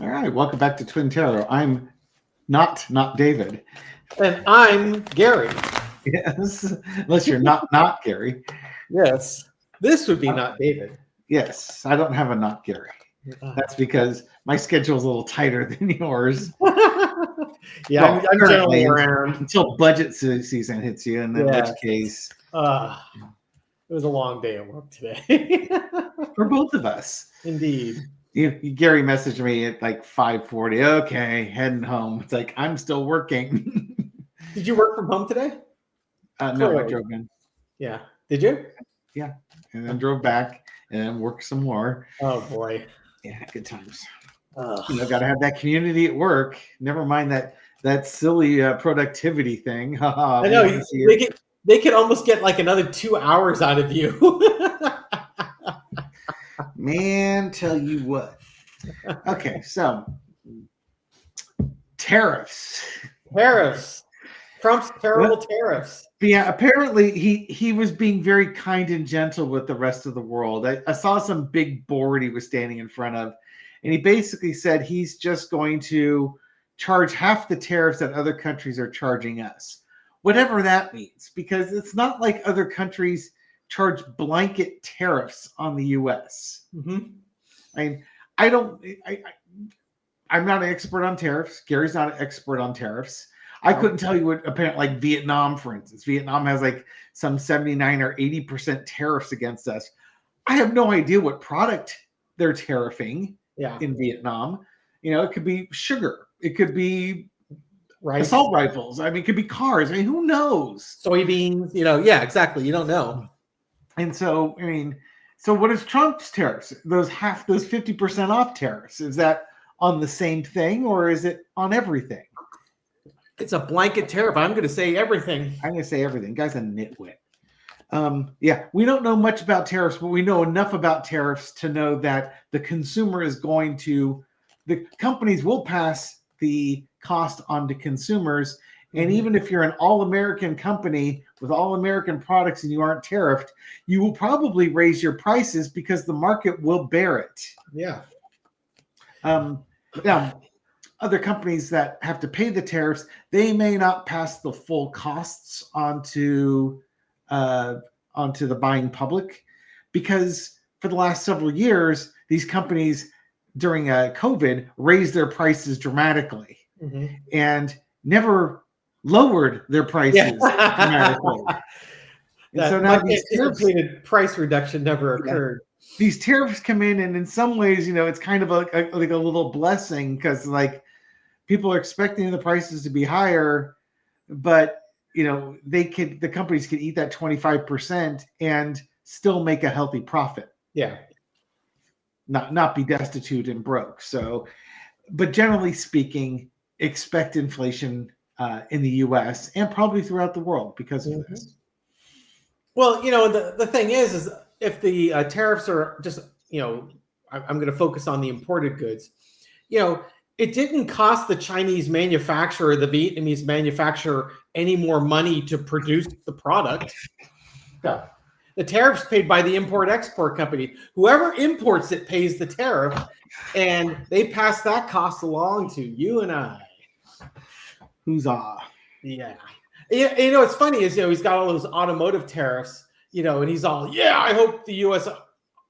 All right, welcome back to Twin Terror. I'm not David. And I'm Gary. Yes, unless you're not Gary. Yes. This would be not David. Yes, I don't have a not Gary. That's because my schedule is a little tighter than yours. Yeah, Well, I'm generally currently, around. until budget season hits you, and in which Yes. case, It was a long day at work today. for both of us. Indeed. Gary messaged me at like 5:40. Okay, heading home. It's like I'm still working. Did you work from home today? No, I drove in. Yeah. Did you? Yeah, and then drove back and then worked some more. Oh boy. Yeah, good times. Ugh. Got to have that community at work. Never mind that silly productivity thing. I know they could almost get like another 2 hours out of you. Man, tell you what. Okay, so tariffs. Trump's terrible tariffs. Yeah, apparently he was being very kind and gentle with the rest of the world. I saw some big board he was standing in front of, and he basically said he's just going to charge half the tariffs that other countries are charging us, whatever that means, because it's not like other countries charge blanket tariffs on the U.S. Mm-hmm. I mean, I'm not an expert on tariffs. Gary's not an expert on tariffs. I couldn't tell you what apparently, like Vietnam, for instance. Vietnam has like some 79 or 80% tariffs against us. I have no idea what product they're tariffing in Vietnam. It could be sugar. It could be assault rifles. I mean, it could be cars. I mean, who knows? Soybeans, yeah, exactly. You don't know. And so, so what is Trump's tariffs? Those 50% off tariffs, is that on the same thing or is it on everything? It's a blanket tariff. I'm going to say everything. I'm going to say everything. Guy's a nitwit. Yeah, we don't know much about tariffs, but we know enough about tariffs to know that the consumer is the companies will pass the cost on to consumers. And even if you're an all-American company with all-American products and you aren't tariffed, you will probably raise your prices because the market will bear it. Yeah. Now, other companies that have to pay the tariffs, they may not pass the full costs onto the buying public, because for the last several years, these companies during COVID raised their prices dramatically and never lowered their prices dramatically. And so now these anticipated price reduction never occurred. These tariffs come in some ways, it's kind of like a little blessing, because people are expecting the prices to be higher, but the companies can eat that 25% and still make a healthy profit. Yeah. Not be destitute and broke. So, but generally speaking, expect inflation in the U.S. and probably throughout the world because of this. Well, the thing is if the tariffs are just, I'm going to focus on the imported goods, it didn't cost the Chinese manufacturer, the Vietnamese manufacturer, any more money to produce the product. Yeah. The tariff's paid by the import-export company. Whoever imports it pays the tariff, and they pass that cost along to you and I. Huzzah. Yeah. It's funny is, he's got all those automotive tariffs, and he's all, I hope the U.S.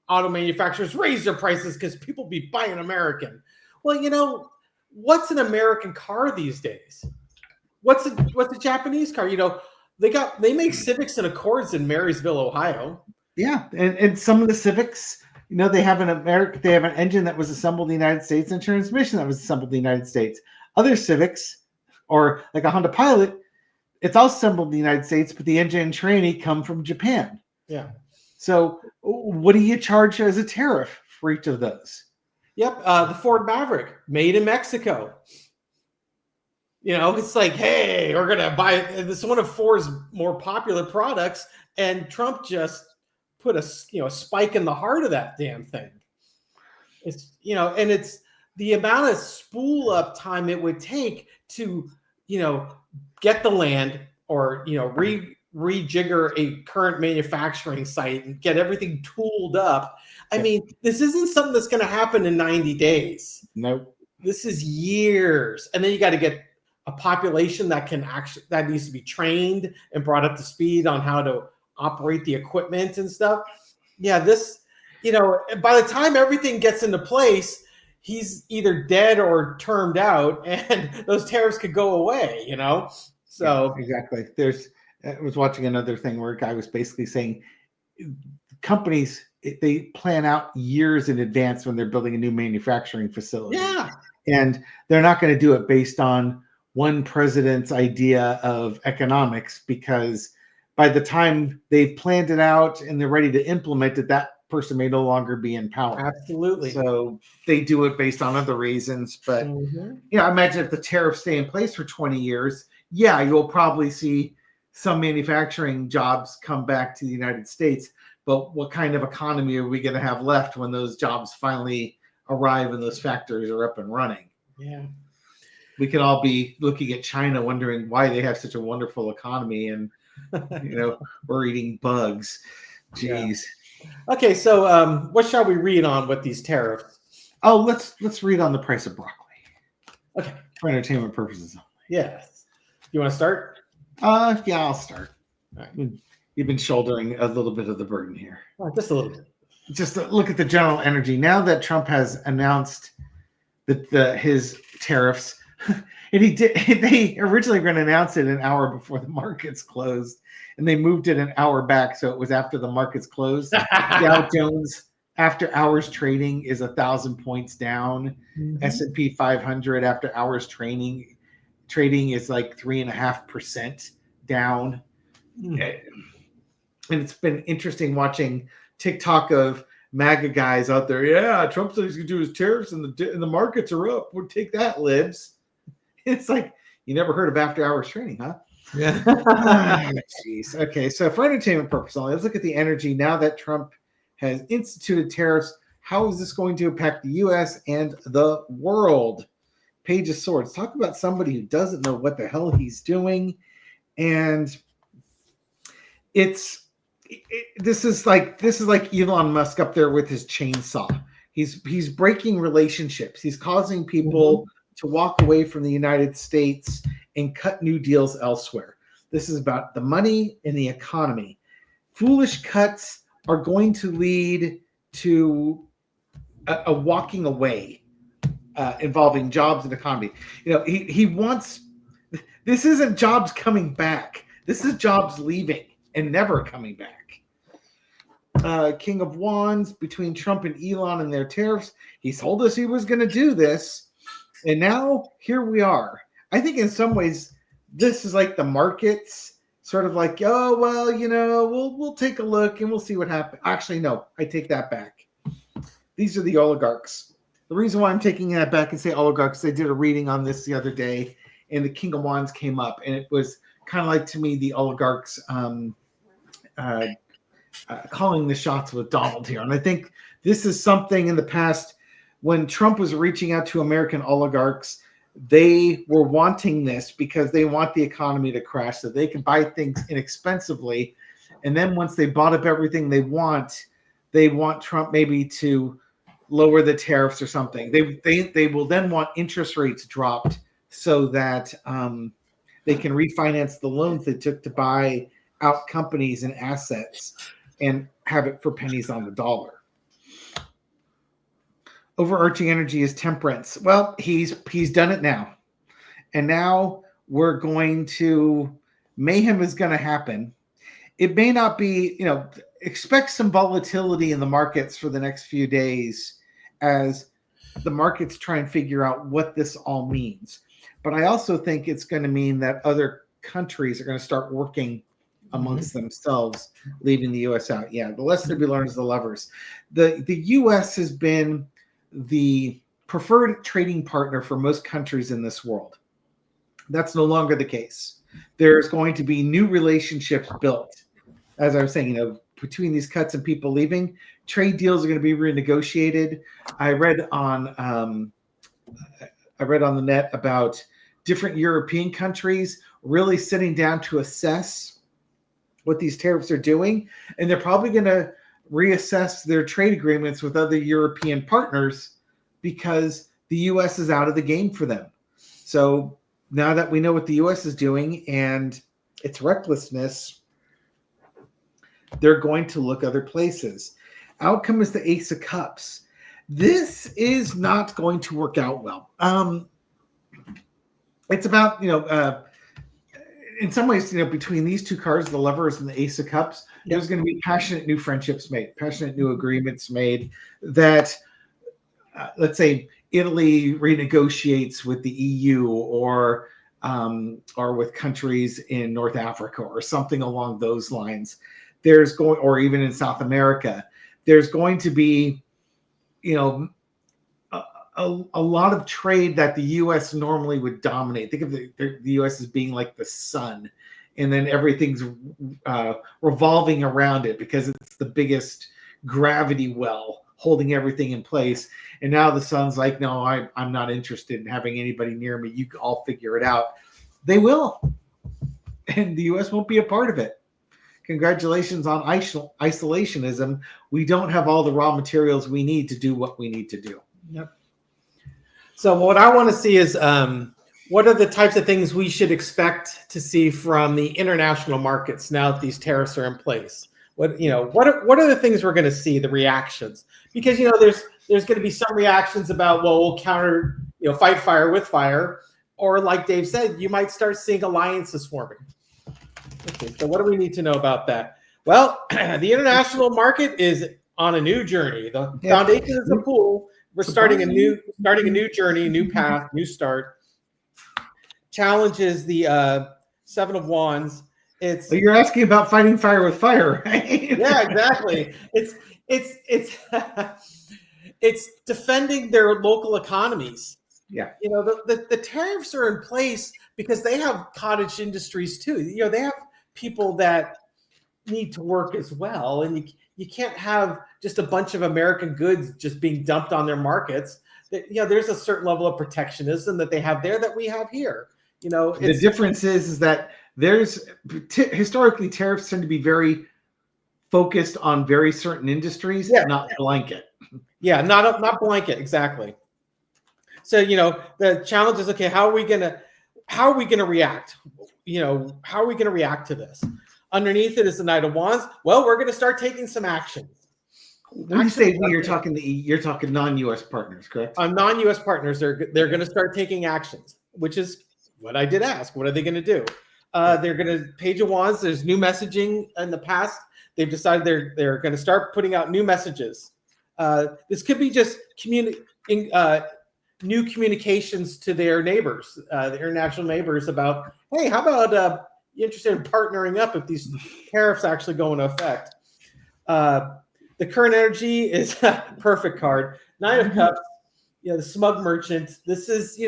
auto manufacturers raise their prices because people be buying American. Well, what's an American car these days? What's a Japanese car? They make Civics and Accords in Marysville, Ohio. Yeah, and some of the Civics, they have an engine that was assembled in the United States and transmission that was assembled in the United States. Other Civics, or like a Honda Pilot, it's all assembled in the United States, but the engine and tranny come from Japan. Yeah. So what do you charge as a tariff for each of those? Yep. The Ford Maverick, made in Mexico. It's like, hey, we're going to buy this one of Ford's more popular products. And Trump just put a spike in the heart of that damn thing. It's, and it's the amount of spool up time it would take to, get the land or, rejigger a current manufacturing site and get everything tooled up. I mean, this isn't something that's going to happen in 90 days. Nope. this is years, and then you got to get a population that needs to be trained and brought up to speed on how to operate the equipment and stuff. Yeah, this, by the time everything gets into place, he's either dead or termed out, and those tariffs could go away. So yeah, exactly. I was watching another thing where a guy was basically saying companies, they plan out years in advance when they're building a new manufacturing facility. Yeah. And they're not going to do it based on one president's idea of economics, because by the time they've planned it out and they're ready to implement it, that person may no longer be in power. Absolutely. So they do it based on other reasons. But, I imagine if the tariffs stay in place for 20 years, you'll probably see some manufacturing jobs come back to the United States. But what kind of economy are we going to have left when those jobs finally arrive and those factories are up and running? Yeah. We could all be looking at China wondering why they have such a wonderful economy, and we're eating bugs. Jeez. Yeah. Okay, so what shall we read on with these tariffs? Oh, let's read on the price of broccoli. Okay. For entertainment purposes only. Yes. You want to start? Yeah, I'll start. All right. You've been shouldering a little bit of the burden here. Just a little bit. Just look at the general energy. Now that Trump has announced his tariffs, and they originally were going to announce it an hour before the markets closed, and they moved it an hour back, so it was after the markets closed. Dow Jones after hours trading is 1,000 points down. S&P 500 after hours trading is like 3.5% down. And it's been interesting watching TikTok of MAGA guys out there. Yeah, Trump said he's going to do his tariffs and the markets are up. We'll take that, libs. It's like, you never heard of after hours trading, huh? Yeah. Jeez. Okay, so for entertainment purposes only, let's look at the energy now that Trump has instituted tariffs. How is this going to impact the U.S. and the world? Page of Swords. Talk about somebody who doesn't know what the hell he's doing. And this is like Elon Musk up there with his chainsaw. He's breaking relationships. He's causing people to walk away from the United States and cut new deals elsewhere. This is about the money and the economy. Foolish cuts are going to lead to a walking away involving jobs and economy. He wants, this isn't jobs coming back. This is jobs leaving and never coming back. King of Wands, between Trump and Elon and their tariffs. He told us he was going to do this. And now here we are. I think in some ways, this is like the markets sort of like, oh, well, we'll take a look and we'll see what happens. Actually, no, I take that back. These are the oligarchs. The reason why I'm taking that back and say oligarchs, I did a reading on this the other day, and the King of Wands came up, and it was kind of like, to me, the oligarchs calling the shots with Donald here. And I think this is something in the past when Trump was reaching out to American oligarchs, they were wanting this because they want the economy to crash so they can buy things inexpensively. And then once they bought up everything they want Trump maybe to lower the tariffs or something. They will then want interest rates dropped so that they can refinance the loans they took to buy out companies and assets and have it for pennies on the dollar. Overarching energy is temperance. Well, he's done it now. And now mayhem is going to happen. It may not be, expect some volatility in the markets for the next few days as the markets try and figure out what this all means. But I also think it's going to mean that other countries are going to start working amongst themselves, leaving the U.S. out. Yeah, the lesson to be learned is the levers. The U.S. has been the preferred trading partner for most countries in this world. That's no longer the case. There's going to be new relationships built. As I was saying, between these cuts and people leaving, trade deals are going to be renegotiated. I read on the net about different European countries really sitting down to assess what these tariffs are doing, and they're probably going to reassess their trade agreements with other European partners because the U.S. is out of the game for them. So now that we know what the U.S. is doing and its recklessness, they're going to look other places. Outcome is the Ace of Cups. This is not going to work out well. It's about, in some ways, between these two cards, the Lovers and the Ace of Cups, there's going to be passionate new friendships made, passionate new agreements made that, let's say, Italy renegotiates with the EU or with countries in North Africa or something along those lines. Or even in South America, there's going to be, a lot of trade that the U.S. normally would dominate. Think of the U.S. as being like the sun, and then everything's revolving around it because it's the biggest gravity well holding everything in place. And now the sun's like, no, I'm not interested in having anybody near me. You can all figure it out. They will, and the U.S. won't be a part of it. Congratulations on isolationism. We don't have all the raw materials we need to do what we need to do. Yep. So what I want to see is what are the types of things we should expect to see from the international markets now that these tariffs are in place? What are the things we're going to see, the reactions? Because there's going to be some reactions about, well, we'll counter, fight fire with fire, or like Dave said, you might start seeing alliances forming. Okay, so what do we need to know about that? Well, the international market is on a new journey. The foundation is the pool. We're starting a new journey, new path, new start. Challenge is the Seven of Wands. So you're asking about fighting fire with fire, right? Yeah, exactly. It's defending their local economies. Yeah. The tariffs are in place because they have cottage industries too. They have people that need to work as well, and you can't have just a bunch of American goods just being dumped on their markets. There's a certain level of protectionism that they have there that we have here. The difference is that there's historically tariffs tend to be very focused on very certain industries, not blanket. Yeah, not blanket, exactly. So the challenge is, okay, how are we gonna react? How are we gonna react to this? Underneath it is the Knight of Wands. Well, we're gonna start taking some action. When you say we, you're talking non-U.S. partners, correct? Non-U.S. partners, they're going to start taking actions, which is what I did ask. What are they going to do? They're going to Page of Wands. There's new messaging in the past. They've decided they're going to start putting out new messages. This could be just new communications to their neighbors, the international neighbors, about, hey, how about you interested in partnering up if these tariffs actually go into effect? The current energy is a perfect card. Nine of Cups, the smug merchant. This is,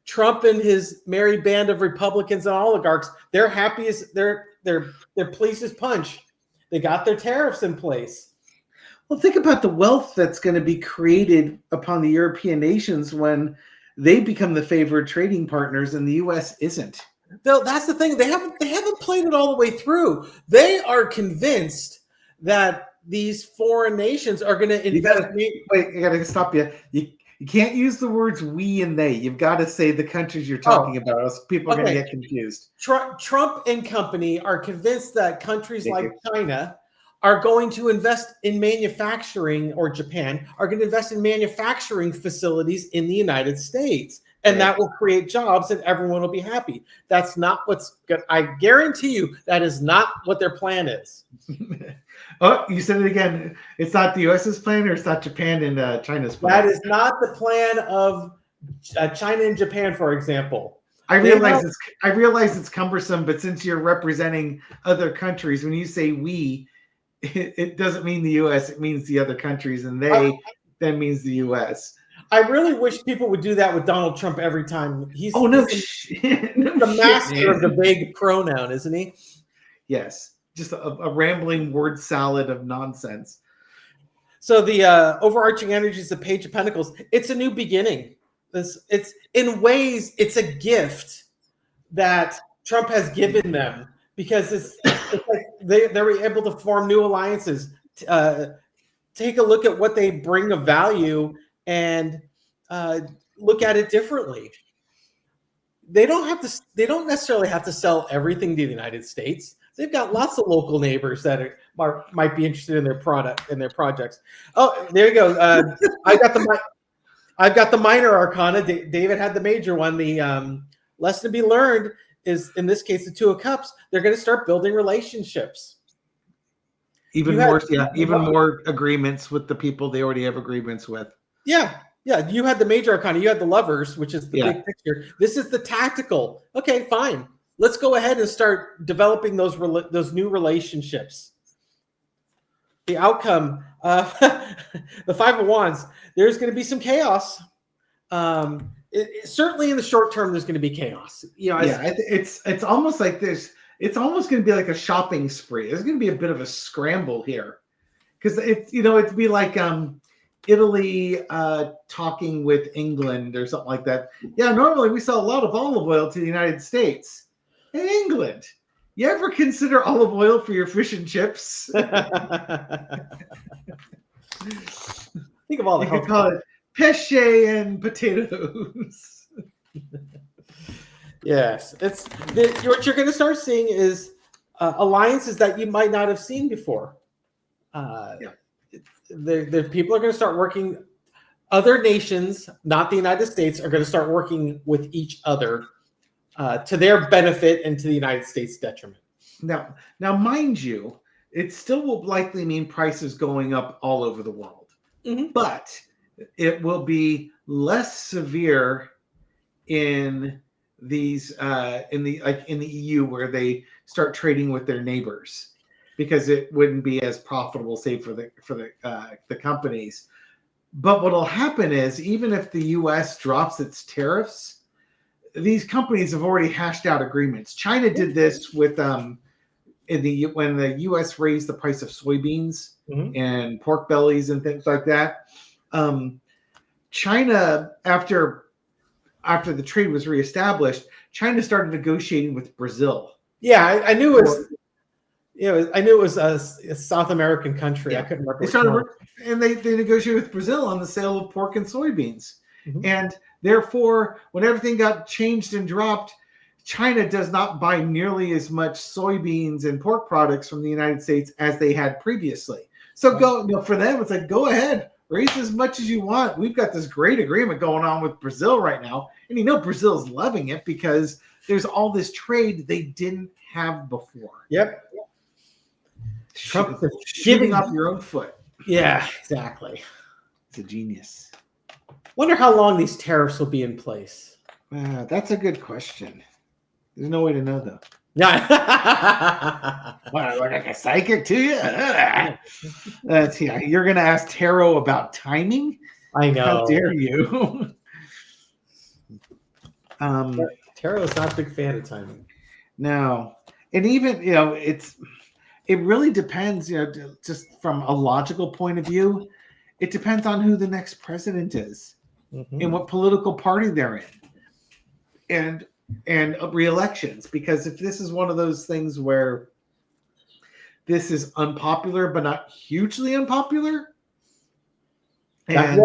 Trump and his merry band of Republicans and oligarchs. They're happy as they're pleased as punch. They got their tariffs in place. Well, think about the wealth that's going to be created upon the European nations when they become the favored trading partners and the U.S. isn't. That's the thing. They haven't played it all the way through. They are convinced that these foreign nations are going to invest. I got to stop you. You can't use the words we and they. You've got to say the countries you're talking about, else people are going to get confused. Trump and company are convinced that countries like China are going to invest in manufacturing, or Japan are going to invest in manufacturing facilities in the United States. And that will create jobs and everyone will be happy. That's not what's good. I guarantee you that is not what their plan is. Oh, you said it again. It's not the U.S.'s plan, or it's not Japan and China's plan? That is not the plan of China and Japan, for example. I realize it's cumbersome, but since you're representing other countries, when you say we, it doesn't mean the U.S., it means the other countries, and they then means the U.S. I really wish people would do that with Donald Trump every time. He's the master of the vague pronoun, isn't he? Yes, just a rambling word salad of nonsense. So the overarching energy is the Page of Pentacles. It's a new beginning. It's in ways it's a gift that Trump has given them, because it's like they were able to form new alliances. Take a look at what they bring of value, and look at it differently. They don't necessarily have to sell everything to the United States. They've got lots of local neighbors that might be interested in their projects. Oh, there you go. I've got the minor arcana. David had the major one. The lesson to be learned is, in this case, the Two of Cups. They're going to start building relationships. Even more agreements with the people they already have agreements with. Yeah. You had the major arcana. You had the Lovers, which is the big picture. This is the tactical. Okay, fine. Let's go ahead and start developing those new relationships. The outcome, the Five of Wands. There's going to be some chaos. Certainly, in the short term, there's going to be chaos. It's almost like this. It's almost going to be like a shopping spree. There's going to be a bit of a scramble here, because it'd be like Italy talking with England or something like that. Yeah, normally we sell a lot of olive oil to the United States. Hey, England, you ever consider olive oil for your fish and chips? Think of all the you could call it pesce and potatoes. Yes, what you're going to start seeing is alliances that you might not have seen before. The people are going to start working. Other nations, not the United States, are going to start working with each other to their benefit and to the United States' detriment. Now, mind you, it still will likely mean prices going up all over the world, but it will be less severe in these in the EU, where they start trading with their neighbors, because it wouldn't be as profitable, say, for the companies. But what'll happen is, even if the U.S. drops its tariffs, these companies have already hashed out agreements. China did this with when the U.S. raised the price of soybeans and pork bellies and things like that. China, after the trade was reestablished, China started negotiating with Brazil. Yeah, I knew it was. I knew it was a South American country. Yeah. I couldn't remember. They negotiated with Brazil on the sale of pork and soybeans, and therefore, when everything got changed and dropped, China does not buy nearly as much soybeans and pork products from the United States as they had previously. So for them, it's like, go ahead, raise as much as you want. We've got this great agreement going on with Brazil right now, and Brazil's loving it because there's all this trade they didn't have before. Yep. Trump shooting off your own foot. Yeah, exactly. It's a genius. Wonder how long these tariffs will be in place. That's a good question. There's no way to know, though. Yeah. What, like a psychic to you? You're going to ask tarot about timing? I know. How dare you? Tarot's not a big fan of timing. No. And even, it really depends, just from a logical point of view, it depends on who the next president is and what political party they're in and re-elections. Because if this is one of those things where this is unpopular but not hugely unpopular, and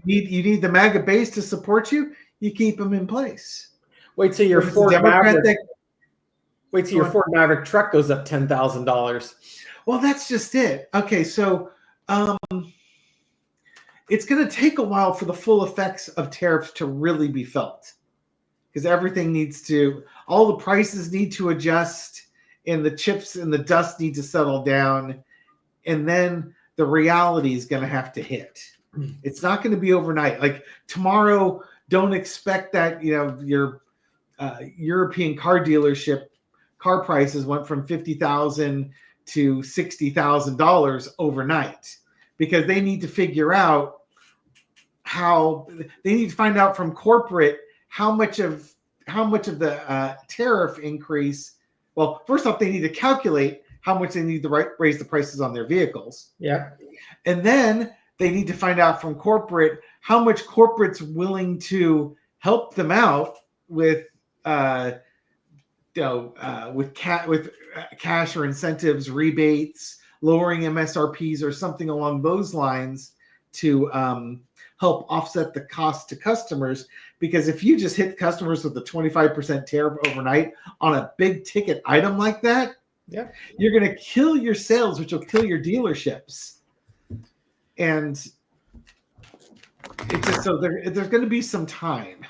you need the MAGA base to support you, you keep them in place. Wait till your Ford Maverick truck goes up $10,000. Well, that's just it. Okay, so it's going to take a while for the full effects of tariffs to really be felt, because all the prices need to adjust, and the chips and the dust need to settle down, and then the reality is going to have to hit. It's not going to be overnight. Like tomorrow, don't expect that your European car dealership car prices went from $50,000 to $60,000 overnight, because they need to figure out find out from corporate how much of the tariff increase. Well, first off, they need to calculate how much they need to raise the prices on their vehicles. Yeah. And then they need to find out from corporate how much corporate's willing to help them out with cash or incentives, rebates, lowering MSRPs or something along those lines to help offset the cost to customers. Because if you just hit customers with a 25% tariff overnight on a big ticket item like that, yeah, you're going to kill your sales, which will kill your dealerships. And it's just so there's going to be some time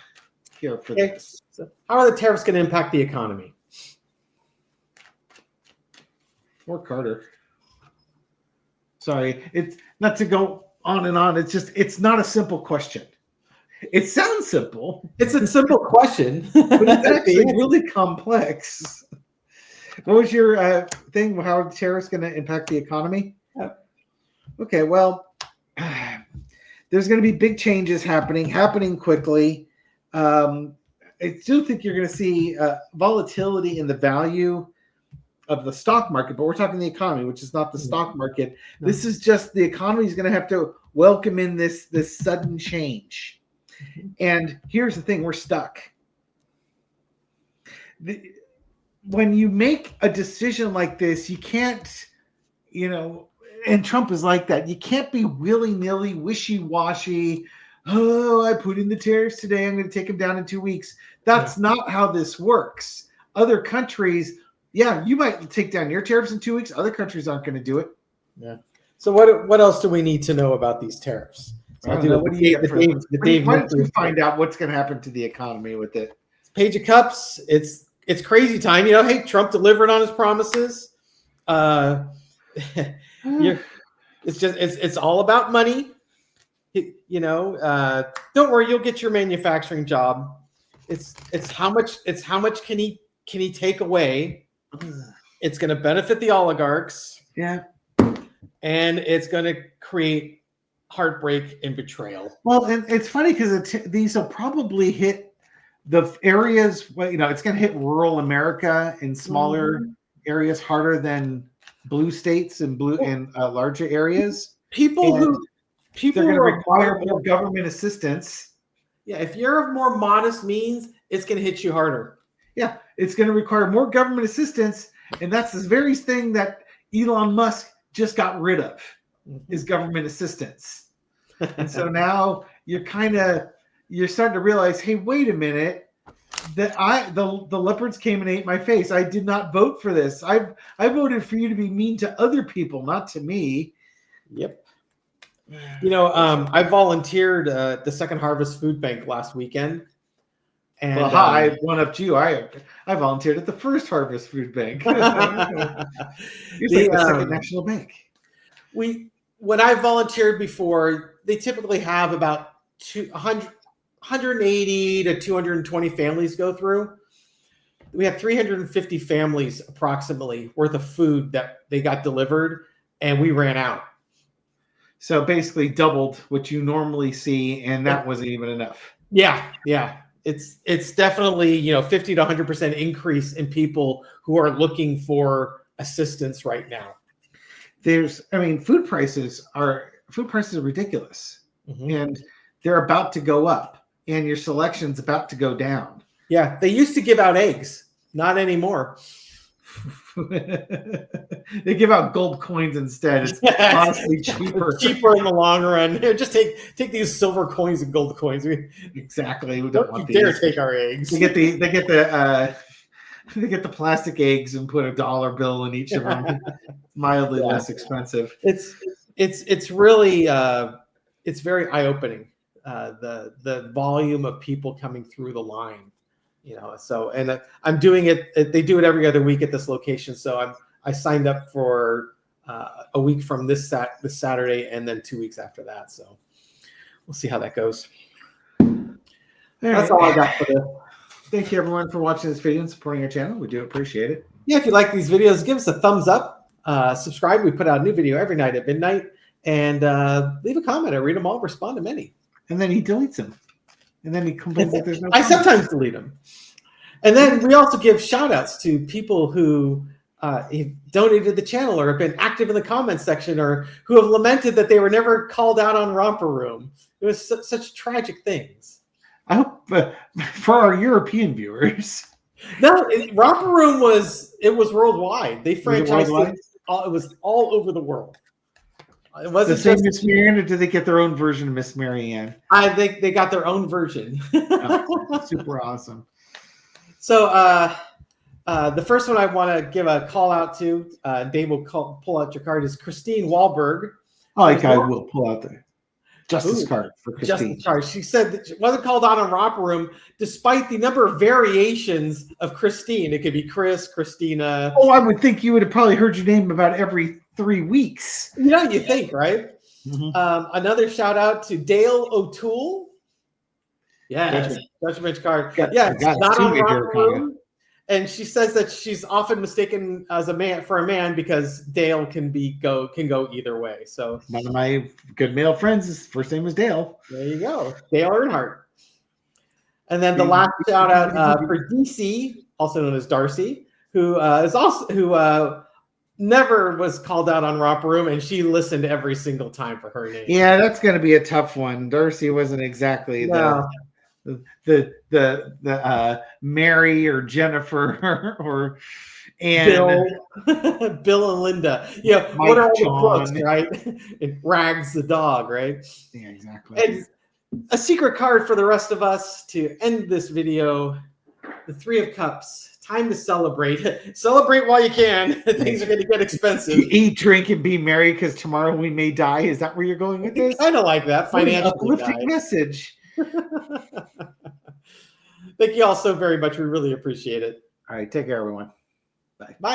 here for this. So how are the tariffs going to impact the economy? Or Carter. Sorry, it's not to go on and on. It's not a simple question. It sounds simple. It's a simple question, but it's actually really complex. What was your thing? How are the tariffs going to impact the economy? Okay, well, there's going to be big changes happening quickly. I do think you're going to see volatility in the value of the stock market, but we're talking the economy, which is not the stock market. No. This is just the economy is going to have to welcome in this sudden change. And here's the thing, we're stuck. When you make a decision like this, you can't, and Trump is like that. You can't be willy-nilly, wishy-washy. Oh, I put in the tariffs today. I'm going to take them down in 2 weeks. That's not how this works. Other countries, you might take down your tariffs in 2 weeks. Other countries aren't going to do it. Yeah. So what else do we need to know about these tariffs? So why don't you find out what's going to happen to the economy with it? Page of Cups. It's crazy time. Hey, Trump delivered on his promises. It's all about money. Don't worry, you'll get your manufacturing job. It's how much can he take away? It's going to benefit the oligarchs. Yeah. And it's going to create heartbreak and betrayal. Well, and it's funny because these will probably hit the areas, it's going to hit rural America in smaller areas harder than blue states and larger areas. People they're going to require more government government assistance. Yeah, if you're of more modest means, it's going to hit you harder. Yeah, it's going to require more government assistance, and that's the very thing that Elon Musk just got rid of, is government assistance. And so now you're starting to realize, hey, wait a minute, that the leopards came and ate my face. I did not vote for this. I voted for you to be mean to other people, not to me. Yep. I volunteered at the Second Harvest Food Bank last weekend. And I one up to you. I volunteered at the First Harvest Food Bank. You're like the Second National Bank. When I volunteered before, they typically have about 180 to 220 families go through. We have 350 families approximately worth of food that they got delivered, and we ran out. So basically doubled what you normally see, and that wasn't even enough. Yeah. It's definitely 50 to 100% increase in people who are looking for assistance right now. Food prices are ridiculous, and they're about to go up, and your selection's about to go down. Yeah, they used to give out eggs, not anymore. They give out gold coins instead. It's honestly cheaper. Cheaper in the long run. Just take these silver coins and gold coins. Exactly. We don't dare take our eggs. They get the plastic eggs and put $1 bill in each of them. Mildly less expensive. It's really it's very eye-opening. The volume of people coming through the line. And I'm doing it. They do it every other week at this location. So I signed up for a week from this Saturday, and then 2 weeks after that. So we'll see how that goes. That's all I got for this. Thank you everyone for watching this video and supporting our channel. We do appreciate it. Yeah, if you like these videos, give us a thumbs up. Subscribe. We put out a new video every night at midnight, and leave a comment. I read them all, respond to many. And then he deletes them. And then he complains that there's no comments. I sometimes delete them. And then we also give shout outs to people who donated to the channel or have been active in the comments section or who have lamented that they were never called out on Romper Room. It was such tragic things. I hope for our European viewers. No, Romper Room was worldwide. They franchised it. It was all over the world. It The wasn't same just. Miss Marianne, or did they get their own version of Miss Marianne? I think they got their own version. Oh, super awesome. So the first one I want to give a call out to, Dave will pull out your card, is Christine Wahlberg. I like I will pull out the Justice Ooh, card for Christine. Justice card. She said that she wasn't called on in Romper Room, despite the number of variations of Christine. It could be Chris, Christina. Oh, I would think you would have probably heard your name about every 3 weeks. You know, you think, right? Mm-hmm. Another shout out to Dale O'Toole. Yes, Judgment card. Yes, not on Romper Room. And she says that she's often mistaken as a man for a man because Dale can go either way. So one of my good male friends, his first name is Dale. There you go, Dale Earnhardt. And then the last shout out for DC, also known as Darcy, who never was called out on Romper Room, and she listened every single time for her name. Yeah, that's going to be a tough one. Darcy wasn't exactly the Mary or Jennifer or Bill and Linda. Yeah, Mike, what are all John. the books, right? And Rags the dog, right? Yeah, exactly. And a secret card for the rest of us to end this video. The Three of Cups. Time to celebrate. Celebrate while you can. Things are going to get expensive. Eat, drink, and be merry because tomorrow we may die. Is that where you're going with this? Kind of like that. Financially. Uplifting message. Thank you all so very much. We really appreciate it. All right. Take care, everyone. Bye. Bye.